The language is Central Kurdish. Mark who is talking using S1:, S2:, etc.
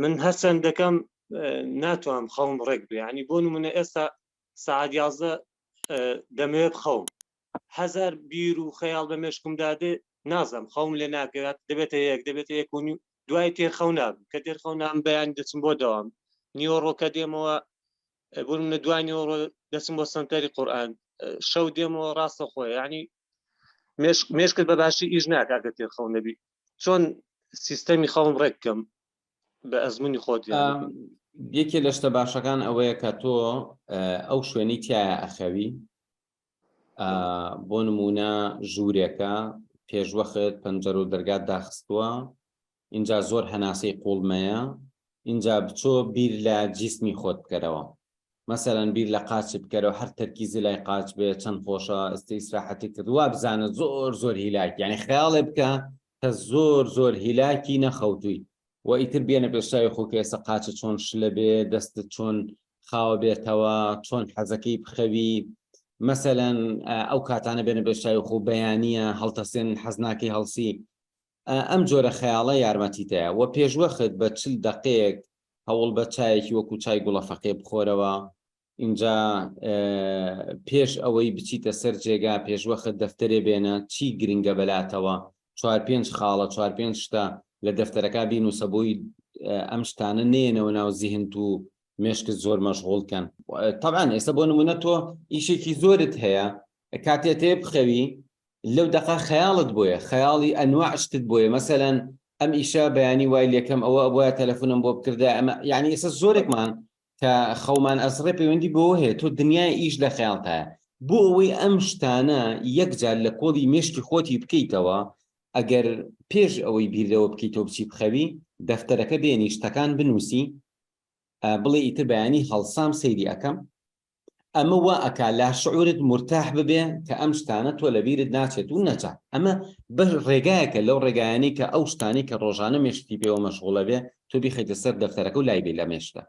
S1: من هەسەن دەکەم ناتوانم خەوم ڕێک بێ، ینی بۆ نمونە ئێستا ساعت 11 دەمەوێت بخەوم، هەزار بیر و خەیاڵ بە مێشکم دادێ نازم خەوم لێ ناکەوێت، دەبێتە یەک دەبێتە یەک و نیو دوای تێرخەو نابم کە تێرخەو نام بەیان دەچم بۆ دەوام نیوەڕۆکە دێمەوە بۆ منە دوای نیوەڕۆ دەچم بۆ سەنتەری قورئان شەو دێمەوە ڕاستە خۆی ینی مێشکت بەباشی ئیش ناکاتە تێرخەو نەبی. چۆن سیستەمی خەوم ڕێککەم بە ئەزمموی خۆت
S2: یەکێ لە شتە باشەکان ئەوەیە کە تۆ ئەو شوێنی تایە ئەخەوی بۆ نمونە ژوورێکە پێشوەخت پەنجەر و دەرگات داخستووە اینجا زۆر هەناسەی قوڵمەیە اینجا بچۆ بیر لە جیسمی خۆت بکەرەوە مەسەرەن بیر لە قاچ بکەرەوە هەر تەرکیزی لای قاچ بێ چەند خۆشە ئیسراحەتی کردووە بزانە زۆر هیلاک یعنی خەیاڵێ بکە کە زۆر هیلاکی نەخەوتووی و ئیتر بێنە پێشاوی خۆکە ئێستا قاچە چۆن شلە بێ دەستت چۆن خاوە بێتەوە چۆن حەزەکەی بخەوی مەسەلەن ئەو کاتانە بێنە پێشاوی خۆ بەیانیە هەڵتەسێن حەزناکەی هەڵسی ئەم جۆرە خەیاڵە یارمەتیتەیە و پێشوەخت بە 40 دقەیەک هەوڵ بە چایەکی وەکو چای گوڵەفەقێ بخۆرەوە اینجا پێش ئەوەی بچیتە سەر جێگا پێشوەخت دەفتەرێ بێنە چی گرنگە بەلاتەوە 4-5 خاڵە 4-5 شتە لە دەفتەرەکە بینوسە بۆی ئەم شتانە نێنەوە ناو زیهنت و مێشکت زۆر مەشغوڵکەن طبعاً ئێستا بۆ نمونە تۆ ئیشێکی زۆرت هەیە کاتێت تێ بخەوی لەو دقا خەیاڵت بۆیە خەیاڵی ئەنواع شتت بۆیە مەسەلەن ئەم ئیشە بەیانی وای لێکەم ئەوە بۆیە تەلەفۆنم بۆ بکردە ئەمە یعنی ئێستا زۆرێکمان کە خەومان ئەسڕێ پەیوەندی بۆ هەیە تۆ دنیای ئیش لە خەیاڵتایە بۆ ئەوەی ئەم شتانە یەکجار لە کۆڵی مێشکی خۆتی بکەیتەوە ئەگەر پێش ئەوەی بیرەوە بکەیتەوە بچی بخەوی دەفتەرەکە بێنی شتەکان بنووسی بڵێ ئیتر بەیانی هەڵسام سەیری ئەەکەم ئەمە وا ئەکا لا شعورت مرتاح ببێ کە ئەم شتانە تۆ لە بیرت ناچێت و نەچات ئەمە بە ڕێگایەکە لەو ڕێگایانی کە ئەو شتانی کە ڕۆژانە مێشتی پێوە مەشغوڵە بێ تۆ بیخەیتە سەر دەفتەرەکە و لای بێ لە مێشتە